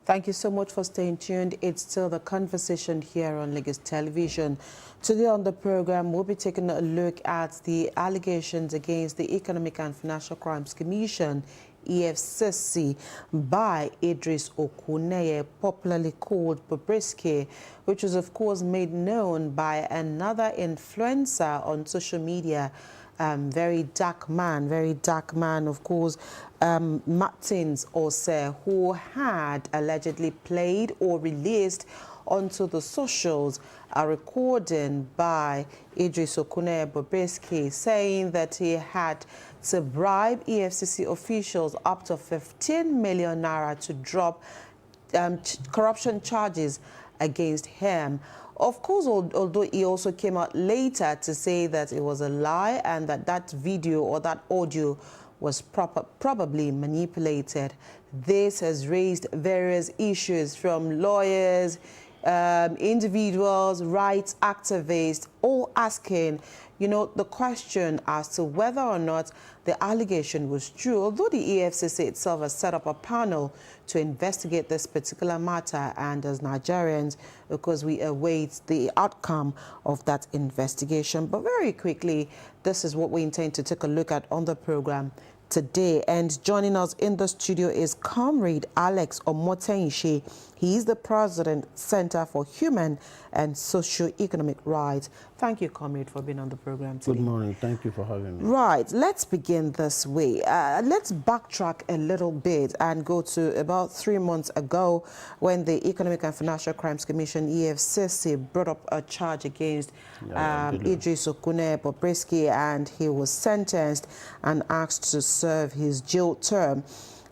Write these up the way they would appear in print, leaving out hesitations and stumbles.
Thank you so much for staying tuned. It's still the conversation here on Lagos Television. Today on the program, we'll be taking a look at the allegations against the Economic and Financial Crimes Commission, EFCC, by Idris Okuneye, popularly called Bribery, which was of course made known by another influencer on social media. Very dark man, of course, Martins Ose, who had allegedly played or released onto the socials a recording by Idris Okuneye Bribery saying that he had to bribe EFCC officials up to 15 million naira to drop corruption charges against him. Of course, although he also came out later to say that it was a lie and that video or that audio was probably manipulated. This has raised various issues from lawyers, individuals, rights activists, all asking, the question as to whether or not the allegation was true, although the EFCC itself has set up a panel to investigate this particular matter, and as Nigerians, because we await the outcome of that investigation. But very quickly, this is what we intend to take a look at on the program today. And joining us in the studio is Comrade Alex Omotenshi. He is the President, Center for Human and Socio-Economic Rights. Thank you, Comrade, for being on the program today. Good morning. Thank you for having me. Right. Let's begin this way. Let's backtrack a little bit and go to about 3 months ago when the Economic and Financial Crimes Commission, EFCC, brought up a charge against Idris Okuneye Bribery, and he was sentenced and asked to serve his jail term.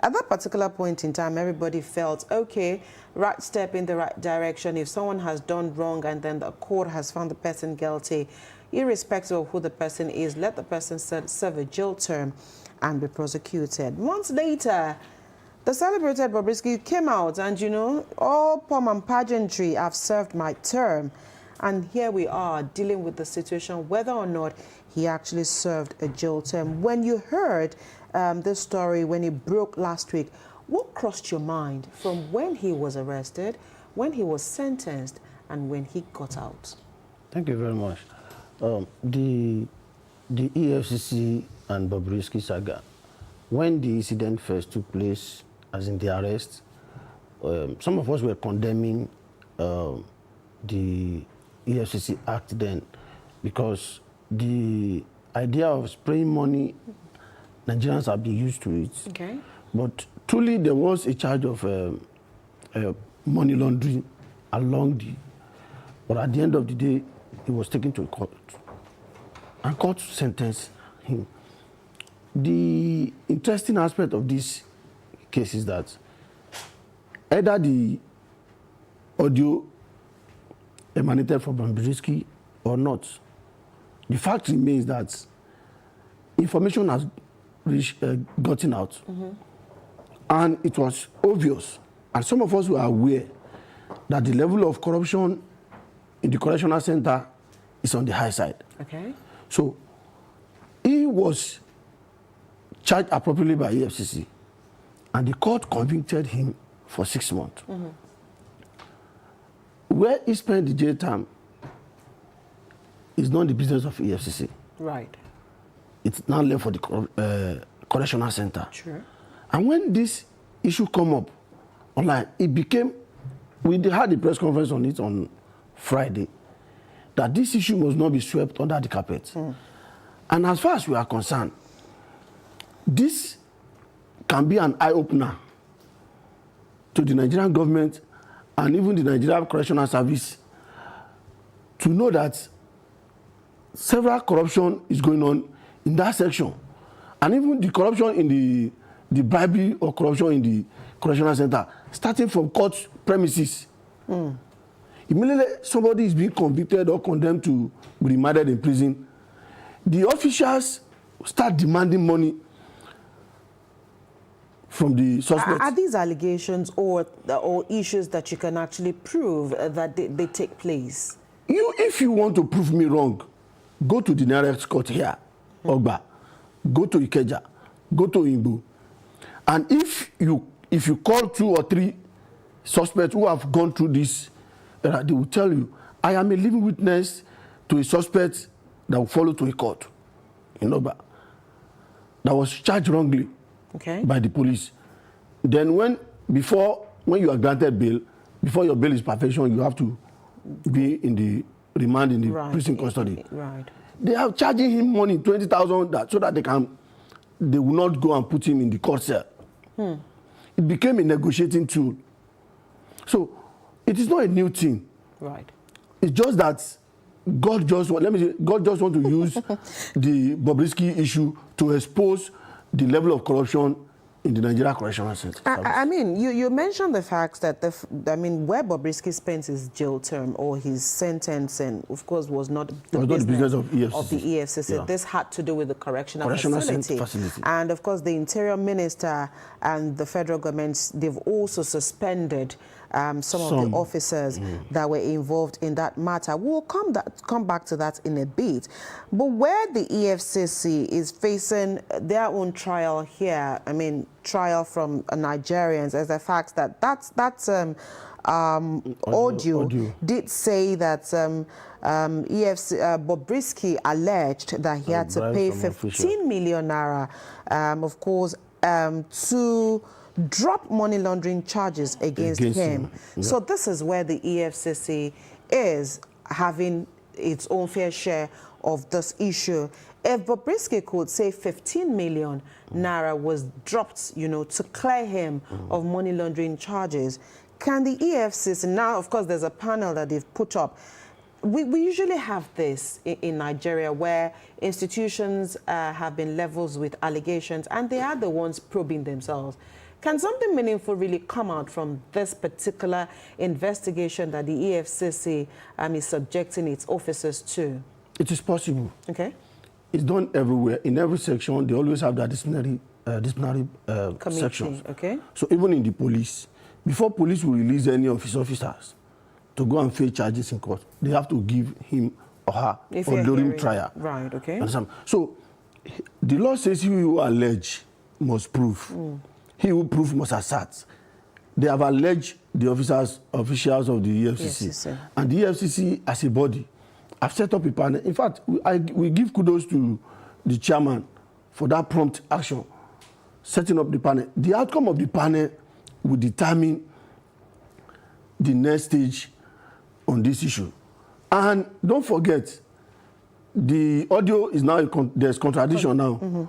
At that particular point in time, everybody felt, okay, right step in the right direction. If someone has done wrong and then the court has found the person guilty, irrespective of who the person is, let the person serve a jail term and be prosecuted. Months later, the celebrated Bribery came out and, all pomp and pageantry, I've served my term. And here we are dealing with the situation, whether or not he actually served a jail term. When you heard this story, when it broke last week, what crossed your mind from when he was arrested, when he was sentenced, and when he got out? Thank you very much. The EFCC and Bribery saga, when the incident first took place, as in the arrest, some of us were condemning the EFCC act then, because the idea of spraying money, Nigerians have been used to it. Okay. But truly there was a charge of money laundering along the, but at the end of the day, he was taken to court, and court sentenced him. The interesting aspect of this case is that either the audio emanated from Bribery or not, the fact remains that information has gotten out. And it was obvious, and some of us were aware, that the level of corruption in the correctional center is on the high side. Okay. So he was charged appropriately by EFCC, and the court convicted him for 6 months. Where he spent the jail term is not the business of EFCC. Right. It's now left for the correctional center. Sure. And when this issue come up online, it became, we had a press conference on it on Friday, that this issue must not be swept under the carpet. And as far as we are concerned, this can be an eye-opener to the Nigerian government and even the Nigerian Correctional Service to know that several corruption is going on in that section. And even the corruption in the bribery or corruption in the correctional center, starting from court premises. Immediately somebody is being convicted or condemned to be remanded in prison, the officials start demanding money from the suspects. Are these allegations or issues that you can actually prove that they take place? If you want to prove me wrong, go to the nearest court here, Ogba, go to Ikeja, go to Imbu. And if you call 2 or 3 suspects who have gone through this, they will tell you, I am a living witness to a suspect that will follow to a court in Oba that was charged wrongly by the police. Then when you are granted bail, before your bail is perfection, you have to be in the remand in the prison custody. They are charging him money, 20,000, so that they will not go and put him in the court cell. It became a negotiating tool. So it is not a new thing. It's just that God just want to use the Bribery issue to expose the level of corruption in the Nigeria correctional service. I mean, you mentioned the fact that where Bribery spent his jail term or his sentence, and of course was not the business of the EFCC. Yeah. This had to do with the correctional facility. And of course, the Interior Minister and the federal government, they've also suspended some of the officers that were involved in that matter. We'll come back to that in a bit. But where the EFCC is facing their own trial here, I mean, trial from Nigerians, as the fact that that audio did say that Bribery alleged that he had to pay 15 million naira, of course, to drop money laundering charges against him. So this is where the EFCC is having its own fair share of this issue. If Bribery could say 15 million naira was dropped, to clear him of money laundering charges, can the EFCC, now of course there's a panel that they've put up. We usually have this in Nigeria where institutions have been leveled with allegations and they are the ones probing themselves. Can something meaningful really come out from this particular investigation that the EFCC is subjecting its officers to? It is possible. It's done everywhere. In every section, they always have that disciplinary sections. So even in the police, before police will release any of his officers to go and face charges in court, they have to give him or her or during trial. So the law says he who allege must prove. He who prove must assert. They have alleged the officials of the EFCC. And the EFCC as a body have set up a panel. In fact, we give kudos to the chairman for that prompt action, setting up the panel. The outcome of the panel will determine the next stage on this issue. And don't forget, the audio is now, there's contradiction now.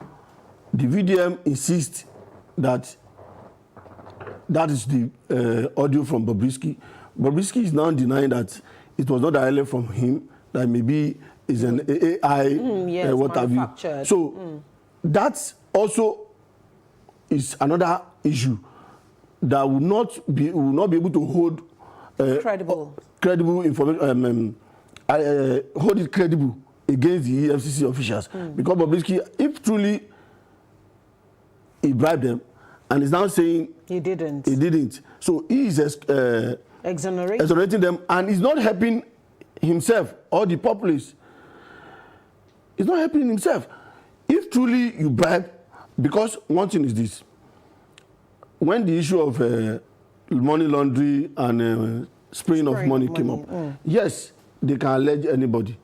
The VDM insists that is the audio from Bribery. Bribery is now denying that it was not directly from him, that maybe is an AI, what have you. So that also is another issue that will not be able to hold credible information, hold it credible against the EFCC officials. Because Bribery, if truly he bribed them, and is now saying he didn't. So he is exonerating them, and he's not helping himself or the populace. He's not helping himself. If truly you bribe, because one thing is this: when the issue of money laundering and spraying of money came up, yes, they can allege anybody.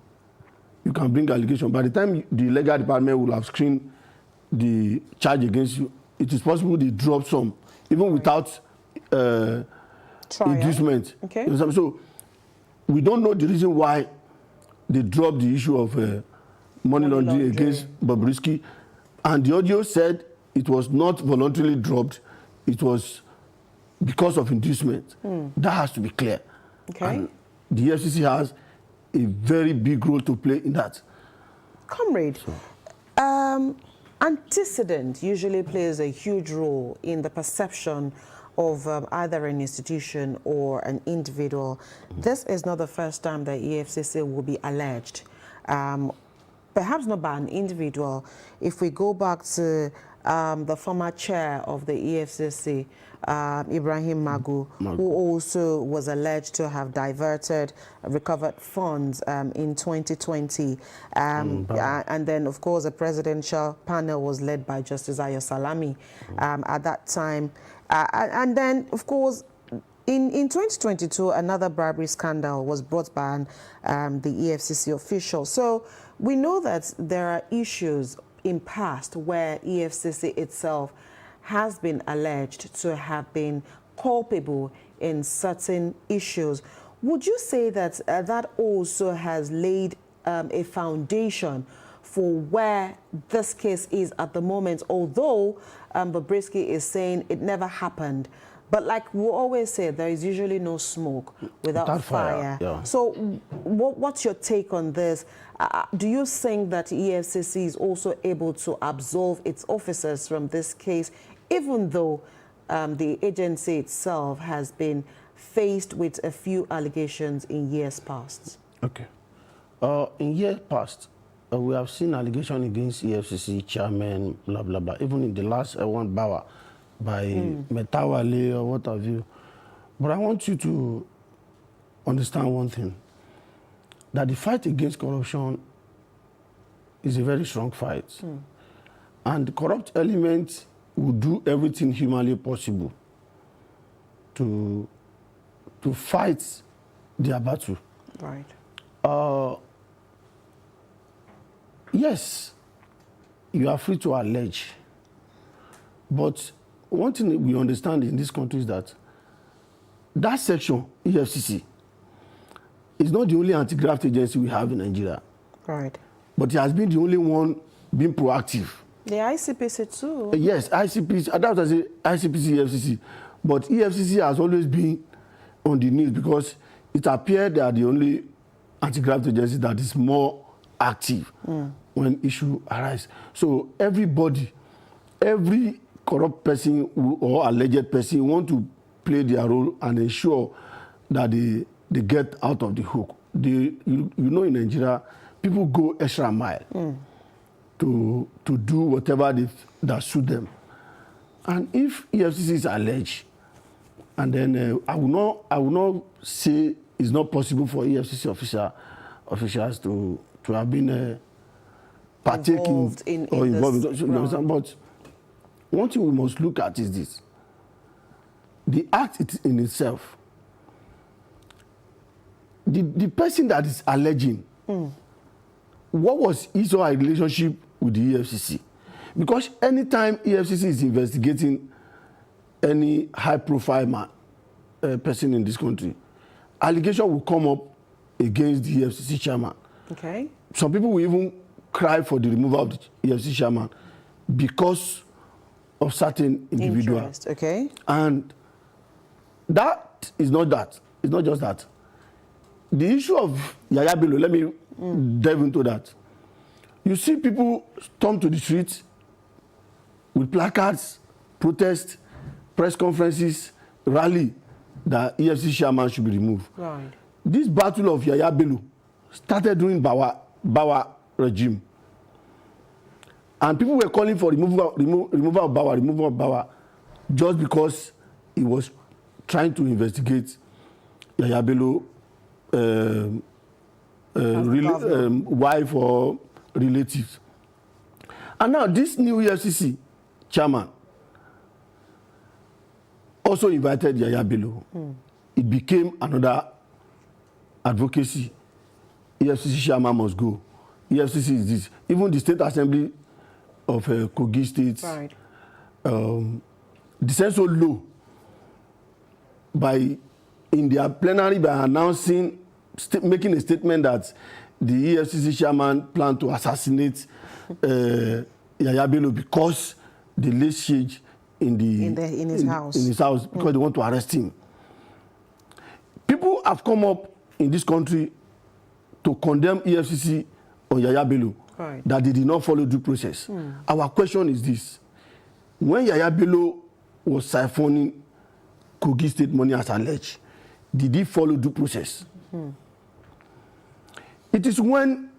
You can bring allegation. By the time the legal department will have screened the charge against you, it is possible they drop some, even without inducement. So we don't know the reason why they dropped the issue of money laundering against Bribery. And the audio said it was not voluntarily dropped, it was because of inducement. That has to be clear. And the EFCC has a very big role to play in that. Comrade, antecedent usually plays a huge role in the perception of either an institution or an individual. This is not the first time that EFCC will be alleged, perhaps not by an individual. If we go back to the former chair of the EFCC, Ibrahim Magu, who also was alleged to have recovered funds in 2020. And then, of course, a presidential panel was led by Justice Ayo Salami at that time. And then, of course, In 2022, another bribery scandal was brought by the EFCC official. So we know that there are issues in past where EFCC itself has been alleged to have been culpable in certain issues. Would you say that that also has laid a foundation for where this case is at the moment, although Bobrisky is saying it never happened? But like we always say, there is usually no smoke without fire. Yeah. So what's your take on this? Do you think that EFCC is also able to absolve its officers from this case, even though the agency itself has been faced with a few allegations in years past? Okay. In years past, we have seen allegations against EFCC chairman, blah, blah, blah. Even in the last one, Bauer, by Metawale or what have you. But I want you to understand one thing, that the fight against corruption is a very strong fight. And the corrupt elements will do everything humanly possible to fight their battle. Right. Yes, you are free to allege, but one thing we understand in this country is that that section, EFCC, is not the only anti-graft agency we have in Nigeria. Right. But it has been the only one being proactive. The ICPC too. Yes, ICPC, that was ICPC, EFCC. But EFCC has always been on the news because it appeared they are the only anti-graft agency that is more active when issue arise. So everybody, every corrupt person or alleged person want to play their role and ensure that they get out of the hook. You know, in Nigeria, people go extra mile to do whatever that suit them. And if EFCC is alleged, and then I will not say it's not possible for EFCC officials to have been partaking or involved in this. But one thing we must look at is this: the act in itself. The person that is alleging, what was his or her relationship with the EFCC? Because anytime EFCC is investigating any high-profile person in this country, allegation will come up against the EFCC chairman. Okay. Some people will even cry for the removal of the EFCC chairman because of certain individuals. Okay. And that is not that. It's not just that. The issue of Yaya Bello, let me delve into that. You see people storm to the streets with placards, protest, press conferences, rally that EFCC chairman should be removed. Right. This battle of Yaya Bello started during Bauer regime. And people were calling for removal of Bauer just because he was trying to investigate Yaya Bello wife or relatives. And now this new EFCC chairman also invited Yaya Bello. It became another advocacy. EFCC chairman must go. EFCC is this. Even the State Assembly of Kogi State descended so low in their plenary by announcing, making a statement that the EFCC chairman planned to assassinate Yaya Bello because the late siege in his house because they want to arrest him. People have come up in this country to condemn EFCC on Yaya Bello that they did not follow due process. Our question is this: when Yaya Bello was siphoning Kogi State money as alleged, did he follow due process? It is when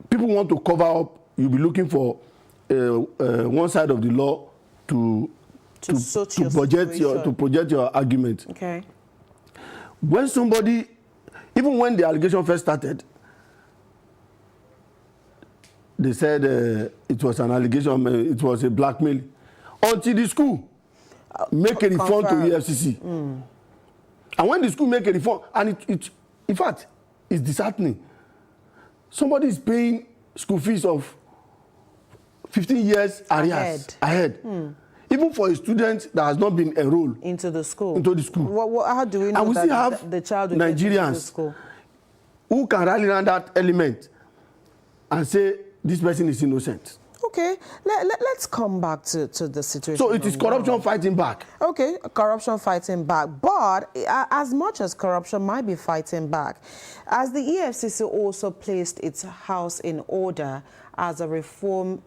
people want to cover up, you'll be looking for one side of the law to project your argument. Okay. When somebody, even when the allegation first started, they said it was an allegation, it was a blackmail. Until the school make a refund to EFCC. And when the school make a reform, and in fact, it's disheartening. Somebody is paying school fees of 15 years arrears ahead. Even for a student that has not been enrolled into the school. How do we know that the child will Nigerians get into the school? Who can rally around that element and say this person is innocent? Okay, let's come back to the situation. So it is corruption fighting back. Okay, corruption fighting back. But as much as corruption might be fighting back, as the EFCC also placed its house in order as a reform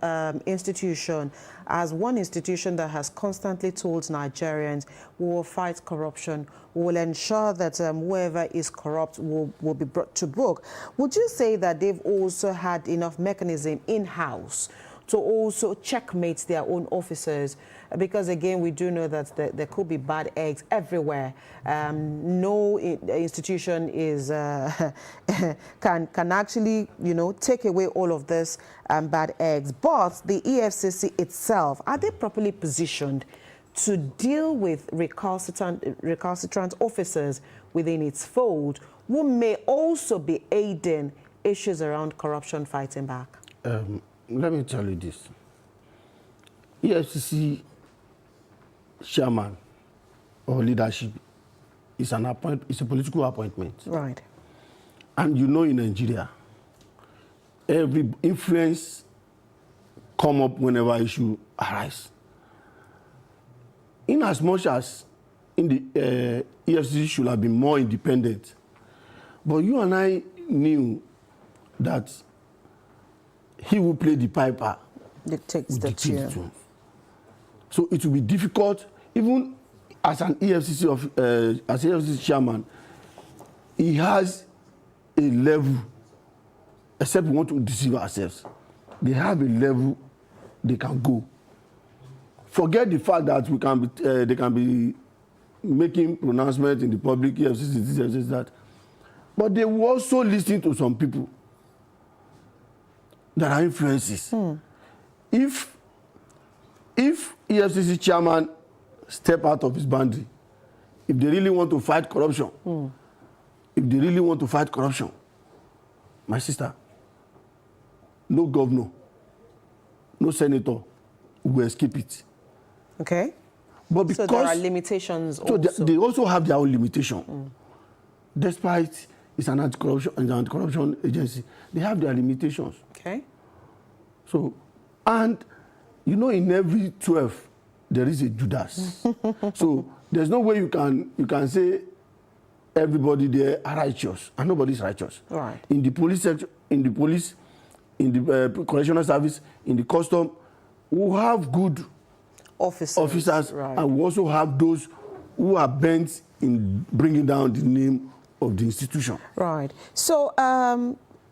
institution, as one institution that has constantly told Nigerians, we will fight corruption, we will ensure that whoever is corrupt will be brought to book. Would you say that they've also had enough mechanism in-house to also checkmate their own officers? Because again, we do know that there could be bad eggs everywhere. No institution is can actually, take away all of this bad eggs. But the EFCC itself, are they properly positioned to deal with recalcitrant officers within its fold who may also be aiding issues around corruption fighting back? Let me tell you this. EFCC chairman or leadership is a political appointment. Right. And in Nigeria, every influence come up whenever issue arise. In as much as the EFCC should have been more independent, but you and I knew that he will play the piper. Dictates the tune. So it will be difficult, even as an EFCC chairman, he has a level, except we want to deceive ourselves. They have a level they can go. Forget the fact that they can be making pronouncements in the public, EFCC, this, EFCC, that. But they will also listen to some people that are influences. If EFCC chairman step out of his boundary, if they really want to fight corruption, my sister, no governor, no senator will escape it. Okay. But because, so there are limitations also. So they also have their own limitation. Despite it's an anti-corruption agency, they have their limitations. Okay. So, and in every 12 there is a Judas. So there's no way you can say everybody there are righteous, and nobody's righteous. Right. In the police sector, in the correctional service, in the custom, we have good officers, right. And we also have those who are bent in bringing down the name of the institution. Right. So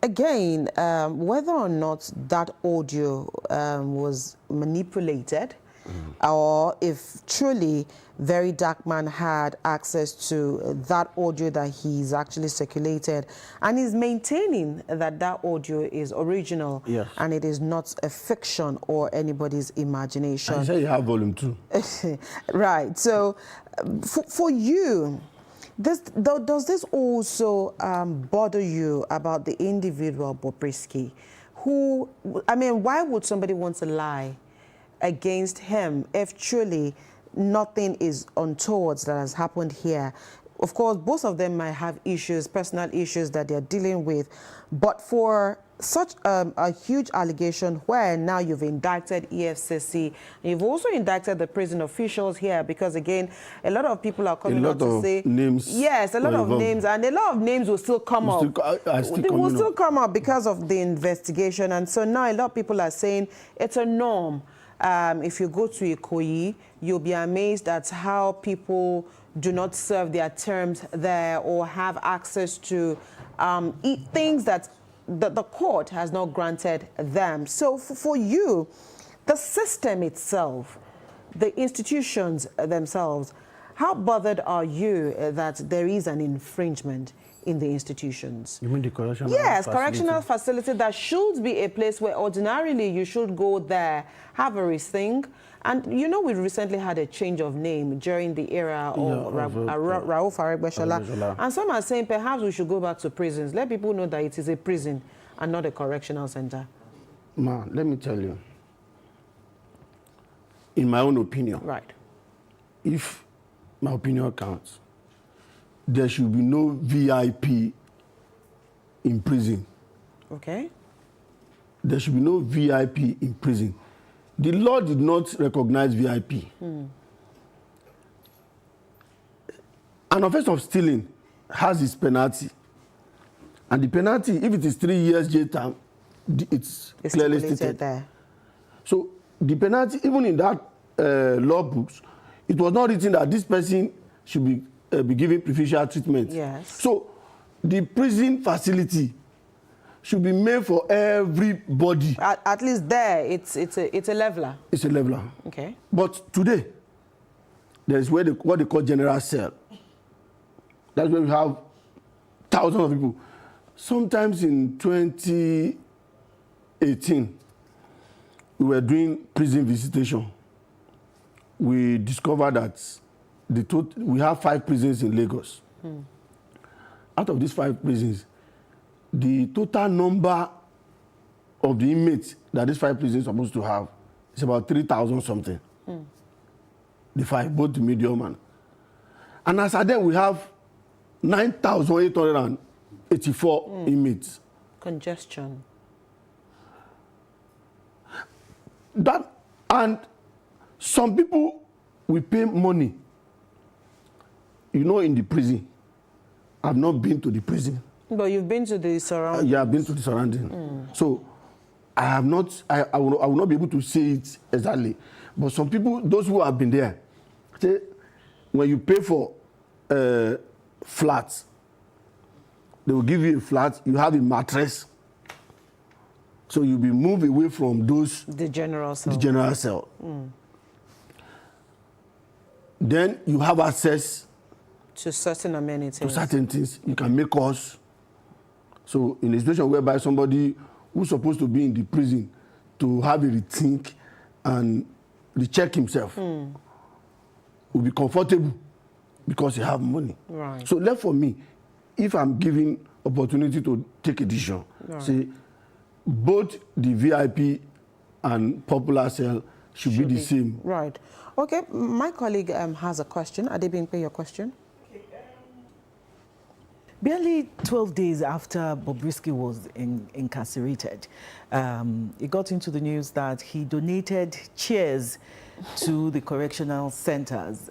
again, whether or not that audio was manipulated, or if truly Very Dark Man had access to that audio that he's actually circulated, and he's maintaining that that audio is original, yes, and it is not a fiction or anybody's imagination. I say you have volume 2. Right. So for you, does this also bother you about the individual Bobrisky, who, why would somebody want to lie against him if truly nothing is untoward that has happened here? Of course, both of them might have issues, personal issues that they're dealing with, but for such a huge allegation where now you've indicted EFCC, and you've also indicted the prison officials here, because again, a lot of people are coming out to say names. Yes, a lot of names, and a lot of names will still come up. They will still come up because of the investigation, and so now a lot of people are saying it's a norm. If you go to Ikoyi, you'll be amazed at how people do not serve their terms there or have access to things that the court has not granted them. So for you, the system itself, the institutions themselves, how bothered are you that there is an infringement in the institutions? You mean the correctional Yes, facility? correctional facility that should be a place where ordinarily you should go there, have a rethink. And you know, we recently had a change of name during the era of Raouf Aregbesola. And some are saying perhaps we should go back to prisons. Let people know that it is a prison and not a correctional center. Ma, let me tell you, in my own opinion, right, if my opinion counts, there should be no VIP in prison. Okay. There should be no VIP in prison. The law did not recognize VIP. An offense of stealing has its penalty. And the penalty, if it is 3 years jail term, it's clearly stated there. So the penalty, even in that law books, it was not written that this person should be given preferential treatment. Yes. So the prison facility should be made for everybody. At least there, it's a leveler. It's a leveler. Okay. But today, there is what they call general cell. That's where we have thousands of people. Sometimes in 2018, we were doing prison visitation. We discovered that we have 5 prisons in Lagos. Out of these 5 prisons, the total number of the inmates that these 5 prisons are supposed to have is about 3,000 something. The 5, both the medium and as at then we have 9,884 inmates. Congestion. That, and some people will pay money. You know, in the prison, I've not been to the prison. But you've been to the surrounding. Yeah, I've been to the surrounding. So I have not, I will not be able to say it exactly. But some people, those who have been there, say when you pay for flats, they will give you a flat, you have a mattress. So you'll be moved away from those. The general cell. The general cell. Then you have access to certain amenities. To certain things. You can make calls. So in a situation whereby somebody who's supposed to be in the prison to have a rethink and recheck himself will be comfortable because he have money. Right. So left for me, if I'm given opportunity to take a decision, say both the VIP and popular cell should be the same. Right. Okay, my colleague has a question. Adebimpe, your question? Barely 12 days after Bobrisky was incarcerated, it got into the news that he donated chairs to the correctional centers.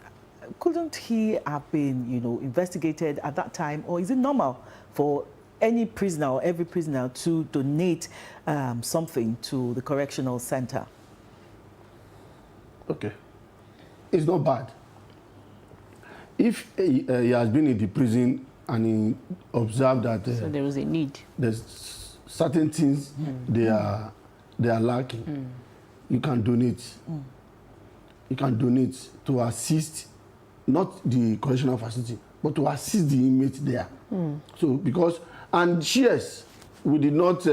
Couldn't he have been, investigated at that time, or is it normal for any prisoner or every prisoner to donate something to the correctional center? Okay. It's not bad. If he has been in the prison and he observed that so there was a need. There's certain things they are lacking. You can donate. You can donate to assist, not the correctional facility, but to assist the inmates there. So because, and chairs, we did not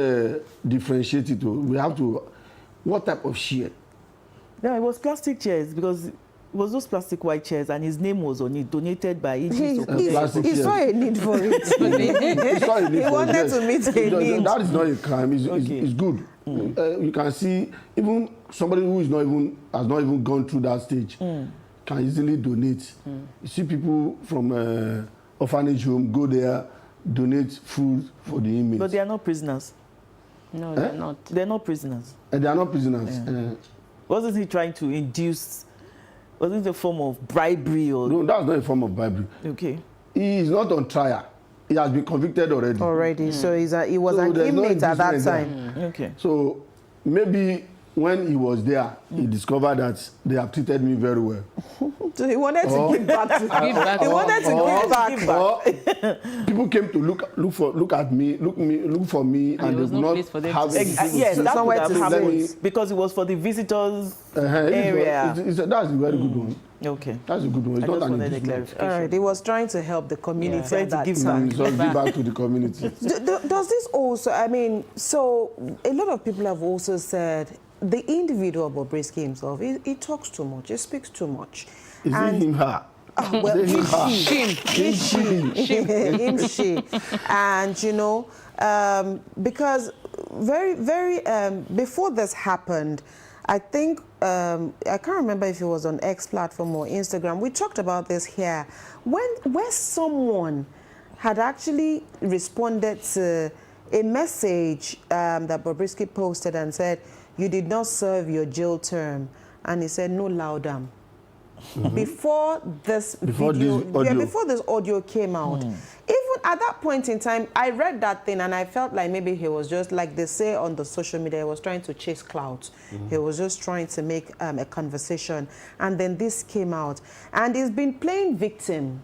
differentiate it. We have to, what type of chair? Yeah, it was plastic chairs because it was those plastic white chairs and his name was on it, donated by He saw a need for it. He wanted to meet a need. That is not a crime. It's good. You can see even somebody who has not even gone through that stage can easily donate. You see people from orphanage home go there, donate food for the inmates. But they are not prisoners. No, they're not. They're not prisoners. They are not prisoners. Yeah. Wasn't he trying to induce? Wasn't it a form of bribery or? No, that's not a form of bribery. Okay. He is not on trial. He has been convicted already. So he was an inmate at that time. Okay. So maybe when he was there, he discovered that they have treated me very well. So he wanted to give back. He wanted to give back. People came to look for me, and they would not have yes, that's somewhere to happen because it was for the visitors area. That's a very good one. Okay. That's a good one. It's not an impeachment. All right, he was trying to help the community Trying at to that give time. Give back to the community. Does this also, I mean, so a lot of people have also said the individual Bobrisky himself, he talks too much, he speaks too much. Is it him, her? Well, Is it him, she. And, you know, because before this happened, I think, I can't remember if it was on X platform or Instagram, we talked about this here, where someone had actually responded to a message that Bobrisky posted and said, you did not serve your jail term. And he said, no loudam. Before this audio came out, even at that point in time, I read that thing and I felt like maybe he was just, like they say on the social media, he was trying to chase clout. He was just trying to make a conversation. And then this came out. And he's been playing victim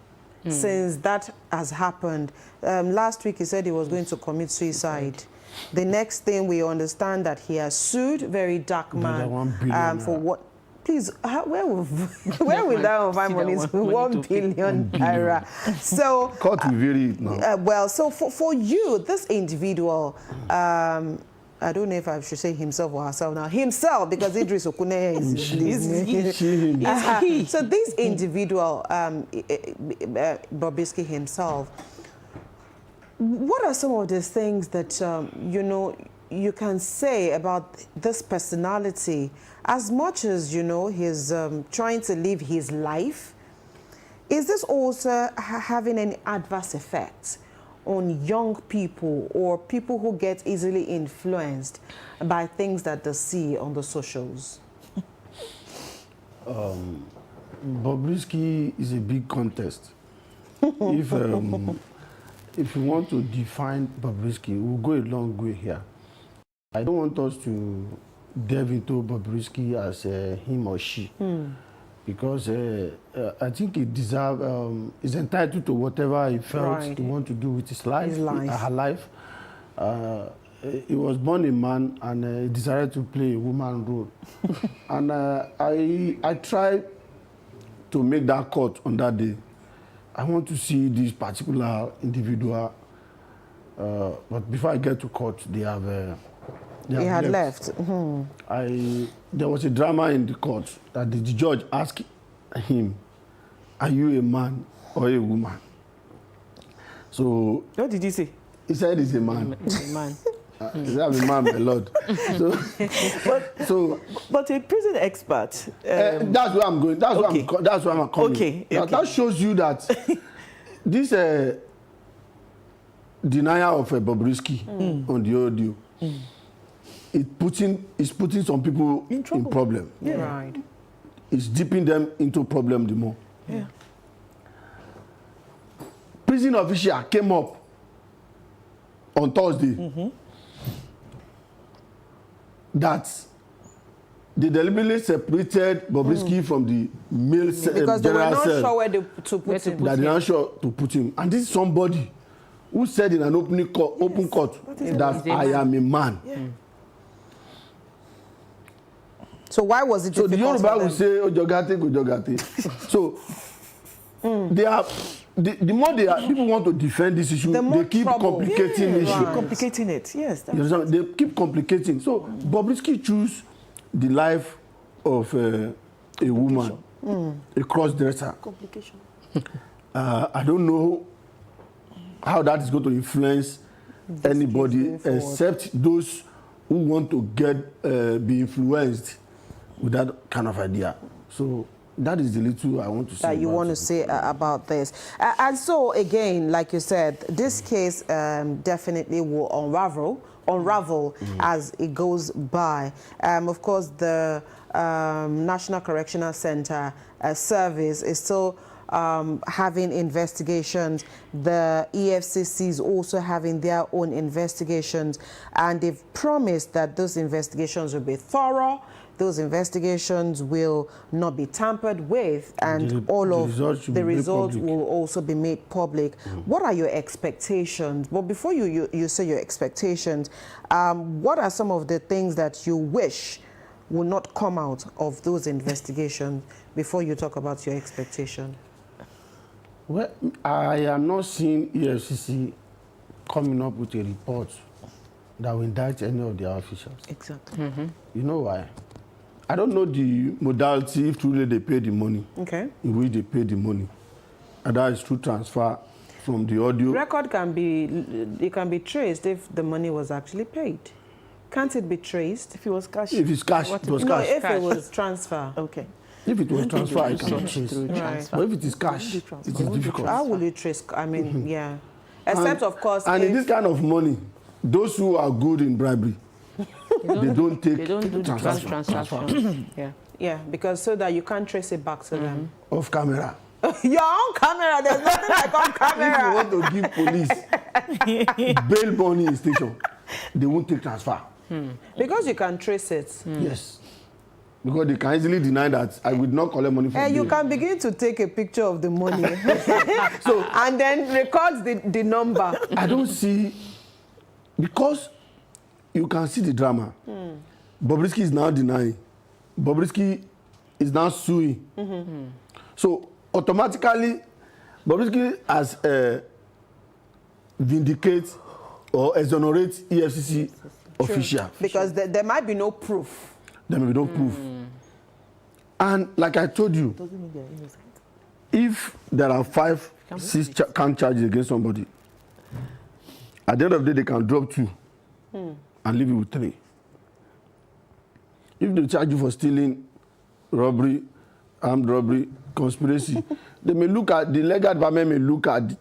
since that has happened. Last week, he said he was going to commit suicide. The next thing, we understand that he has sued very dark man for what? Please, where will that find money? 1 billion naira. So, court will vary it now. Well, so for you, this individual, I don't know if I should say himself or herself now. Himself, because Idris Okuneye is he. So this individual, Bobrisky himself, what are some of the things that, you know, you can say about this personality, as much as, you know, he's trying to live his life? Is this also having any adverse effects on young people or people who get easily influenced by things that they see on the socials? Bobrisky is a big contest. If you want to define Bobrisky, we'll go a long way here. I don't want us to delve into Bobrisky as him or she, because I think he deserves, is entitled to whatever he felt he want to do with his life, her life. He was born a man and he decided to play a woman role. And I tried to make that cut on that day. I want to see this particular individual, but before I get to court, they have he had left. There was a drama in the court that the judge asked him, are you a man or a woman? So what did he say? He said he's a man. He's a man. He's a man, my lord. But a prison expert. That's where I'm going. That's where I'm coming. Okay. That shows you that this denial of Bobrisky on the audio is putting some people in problem. Yeah. Right. It's dipping them into problem the more. Yeah. Prison official came up on Thursday that they deliberately separated Bobrisky from the male because they were not sure where to put him. That they are not sure to put him. And this is somebody who said in an open court that I am a man. Yeah. So why was it difficult? So the Yoruba will say, "Ojogate, Ojogate." So they are. The more people want to defend this issue, they keep complicating the issue. Keep complicating it. Yes. They keep complicating. So Bobrisky chose the life of a woman, a cross-dresser. Complication. I don't know how that is going to influence anybody except those who want to be influenced with that kind of idea. So that is the little I want to say. That you want to say about this. And so, again, like you said, this case definitely will unravel as it goes by. Of course, the National Correctional Center service is still having investigations. The EFCC is also having their own investigations, and they've promised that those investigations will be thorough. Those investigations will not be tampered with, and all of the results will also be made public. What are your expectations? But before you say your expectations, what are some of the things that you wish will not come out of those investigations? before you talk about your expectation? Well, I am not seeing EFCC coming up with a report that will indict any of their officials. Exactly. You know why? I don't know the modality if truly they pay the money. Okay. In which they pay the money. And that is through transfer from the audio. Record can be traced if the money was actually paid. Can't it be traced? If it was cash. If it's cash, it was No, cash. if it was transfer. Okay. If it was transfer, I can trace. Right. But if it is cash, it is difficult. How will you trace? I mean, yeah. Except, of course, and in this kind of money, those who are good in bribery, they don't take They don't do transaction. Yeah. Yeah, because so that you can't trace it back to them. Off camera. Your own camera, there's nothing like on If you camera. want to give police bail money in station, they won't take transfer. Because you can trace it. Yes. Because they can easily deny that I would not collect money from And you bail. can begin to take a picture of the money. And then record the number. I don't see, because you can see the drama. Bobrisky is now denying. Bobrisky is now suing. So automatically, Bobrisky has vindicate or exonerate EFCC official. Because there might be no proof. There may be no proof. And like I told you, if there are 5, 6 count charges against somebody, at the end of the day, they can drop 2 and leave you with 3. If they charge you for stealing, robbery, armed robbery, conspiracy, they may look at, the legal department may look at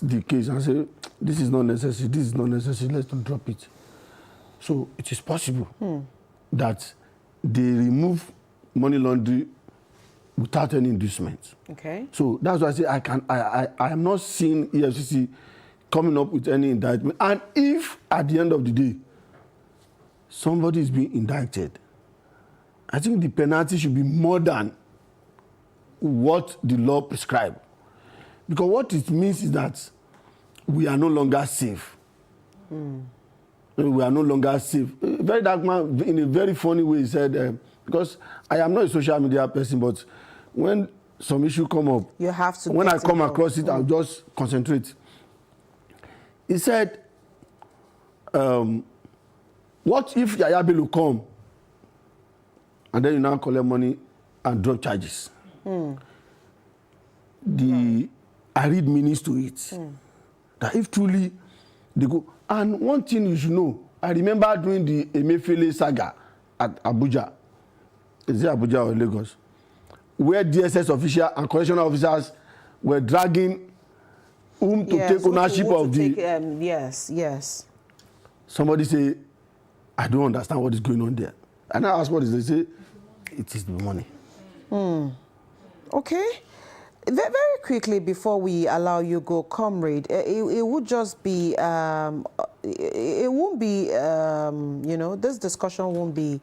the case and say, this is not necessary, this is not necessary, let's not drop it. So it is possible that they remove money laundering without any inducement. Okay. So that's why I say I am not seeing EFCC coming up with any indictment. And if at the end of the day somebody is being indicted, I think the penalty should be more than what the law prescribes. Because what it means is that we are no longer safe. We are no longer safe. Very dark man, in a very funny way, he said, because I am not a social media person, but when some issue come up, You have to when get I come involved. across it, I'll just concentrate. He said, what if Yaya Bello come and then you now collect money and drop charges? I read meanings to it. That if truly they go, and one thing you should know, I remember during the Emefiele saga at Abuja, is it Abuja or Lagos, where DSS officials and correctional officers were dragging to take ownership of the... yes. Somebody say, I don't understand what is going on there. And I ask what is it, they say, it is the money. Okay. Very quickly before we allow you go, comrade, it would just be, it won't be, this discussion won't be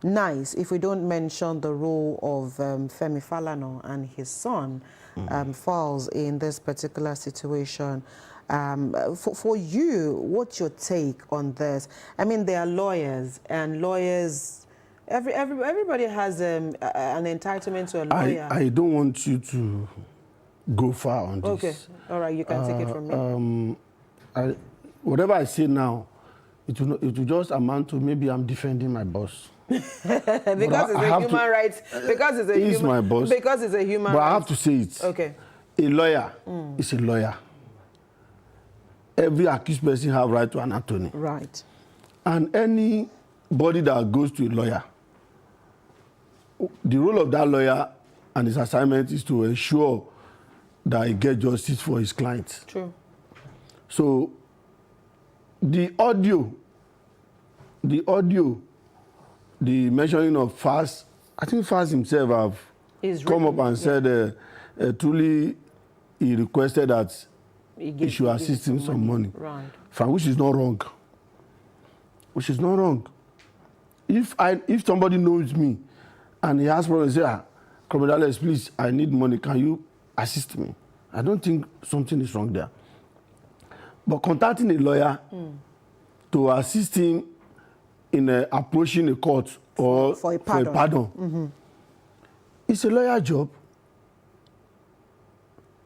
nice if we don't mention the role of Femi Falana and his son Falz in this particular situation. For you, what's your take on this? I mean, they are lawyers, and lawyers, everybody has an entitlement to a lawyer. I don't want you to go far on this. Okay, all right, you can take it from me. Whatever I say now, it will just amount to maybe I'm defending my boss. Because it's a human rights. Because it's a He's human. my boss. Because it's a human. But rights. I have to say it. Okay. A lawyer is a lawyer. Every accused person have right to an attorney. Right. And anybody that goes to a lawyer, the role of that lawyer and his assignment is to ensure that he gets justice for his client. True. So the audio, the mentioning of Faz, I think Faz himself have come up and said truly he requested that he should assist him some money. Right. From which is not wrong. Which is not wrong. If somebody knows me and he has problems, say, Cromedales, please, I need money. Can you assist me? I don't think something is wrong there. But contacting a lawyer to assist him in approaching a court or for a pardon, It's a lawyer job.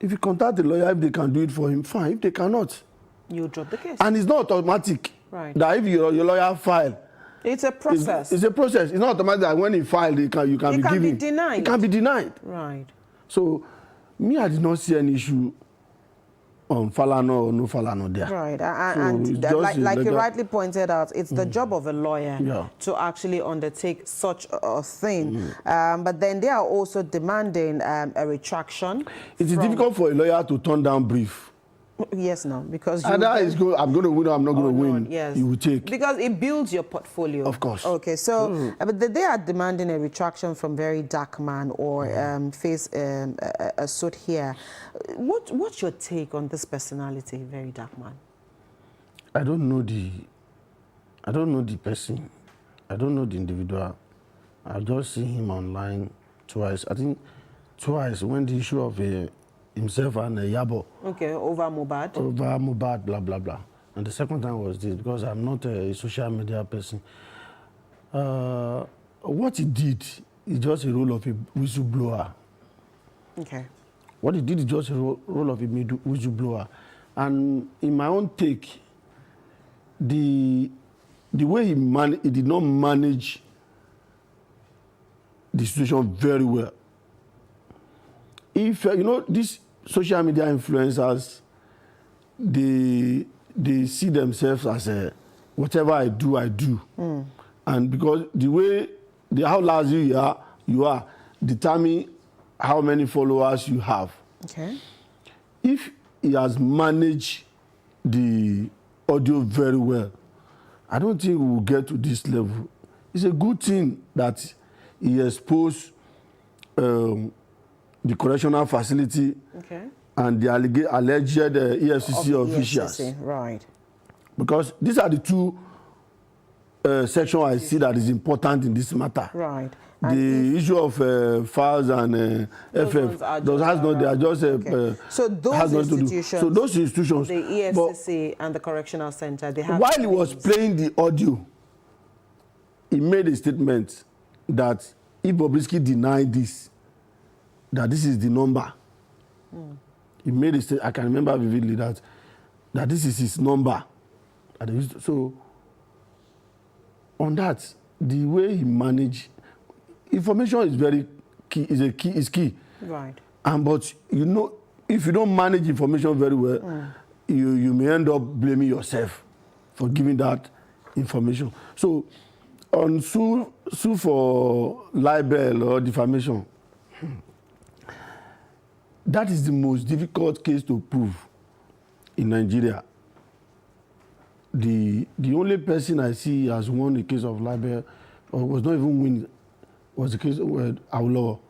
If you contact the lawyer, if they can do it for him, fine. If they cannot, you drop the case. And it's not automatic. Right. That if your lawyer file, it's a process. It's a process. It's not automatic that when he filed, you can be given. It can be denied. It can be denied. Right. So, me, I did not see an issue on Falano or no Falano there. Right, and like you rightly pointed out, it's the job of a lawyer to actually undertake such a thing. But then they are also demanding a retraction. It is difficult for a lawyer to turn down brief. Yes, no, because either it's good, I'm going to win or I'm not going to win. Yes. You will take. Because it builds your portfolio. Of course. Okay, so but they are demanding a retraction from Very Dark Man or face a suit here. What's your take on this personality, Very Dark Man? I don't know the person. I don't know the individual. I just see him online twice. I think twice when the issue of himself and Yabo. Okay, over Mohbad. Over Mohbad, blah, blah, blah. And the second time was this, because I'm not a social media person. What he did is just a role of a whistleblower. Okay. What he did is just a role of a whistleblower. And in my own take, the way he did not manage the situation very well. If, these social media influencers, they see themselves as whatever I do. And because how lazy you are determine how many followers you have. Okay. If he has managed the audio very well, I don't think we will get to this level. It's a good thing that he exposed the correctional facility and the alleged EFCC officials. EFCC, right. Because these are the two sections I see that is important in this matter. Right. The issue of FARS and FF, they are just so those institutions, the EFCC and the correctional center, they have. While he was playing the audio, he made a statement that if Bobrisky denied this, that this is the number. He made a statement. I can remember vividly that this is his number. So on that, the way he managed information is very key. Is key. Right. But if you don't manage information very well, you may end up blaming yourself for giving that information. So on sue for libel or defamation, that is the most difficult case to prove in Nigeria. The only person I see has won a case of libel, or was not even winning, was the case of Awolowo.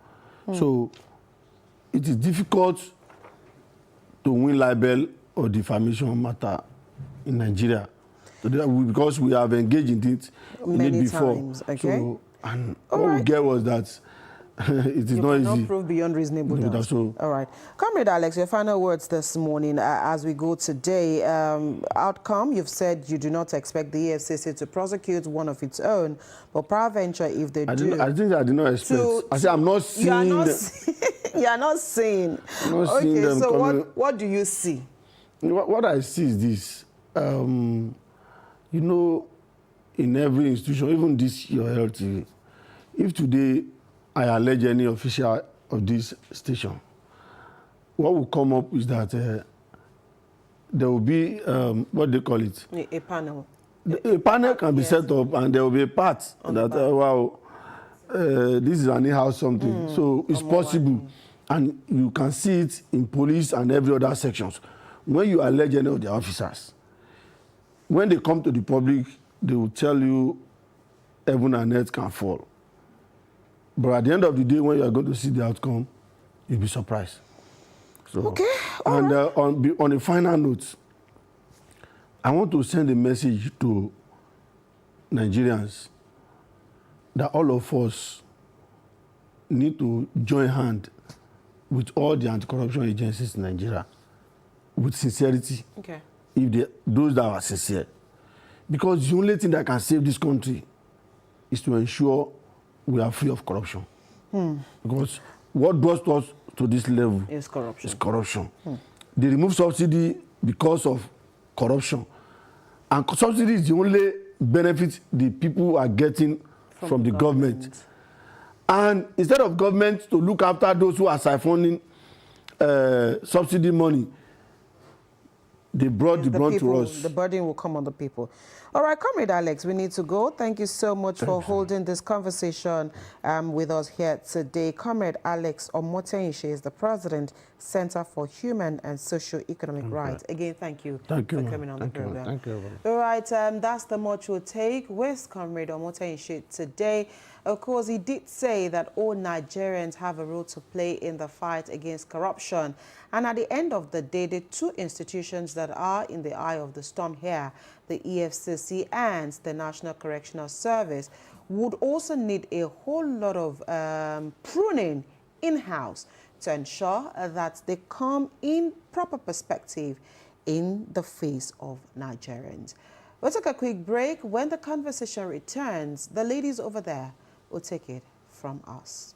So it is difficult to win libel or defamation matter in Nigeria, because we have engaged in it before. Times, okay. So, and what we get was that it is not easy. You cannot prove beyond reasonable doubt. So. All right. Comrade Alex, your final words this morning as we go today. Outcome, you've said you do not expect the EFCC to prosecute one of its own, but peradventure, if they do... I think I did not expect. I said I'm not seeing... You are not seeing. Okay, so what do you see? What I see is this. In every institution, even this, your LTV, if today I allege any official of this station, what will come up is that there will be, what they call it? A panel. A panel can be set up, and there will be a part that, this is an in-house something. So it's possible. And you can see it in police and every other sections. When you allege any of the officers, when they come to the public, they will tell you heaven and earth can fall. But at the end of the day, when you are going to see the outcome, you'll be surprised. So, okay. On a final note, I want to send a message to Nigerians that all of us need to join hand with all the anti-corruption agencies in Nigeria with sincerity. Okay. Those that are sincere. Because the only thing that can save this country is to ensure we are free of corruption. Because what brought us to this level is corruption. They remove subsidy because of corruption. And subsidy is the only benefit the people are getting from the government. And instead of government to look after those who are siphoning subsidy money, they brought the brunt to us. The burden will come on the people. All right, Comrade Alex, we need to go. Thank you so much for holding this conversation with us here today. Comrade Alex Omotenyinshe is the President, Center for Human and Socio-Economic Rights. Again, thank you for coming on the program. Thank you. All right, that's the much we'll take with Comrade Omotenyinshe today. Of course, he did say that all Nigerians have a role to play in the fight against corruption. And at the end of the day, the two institutions that are in the eye of the storm here, the EFCC and the National Correctional Service, would also need a whole lot of pruning in-house to ensure that they come in proper perspective in the face of Nigerians. We'll take a quick break. When the conversation returns, the ladies over there will take it from us.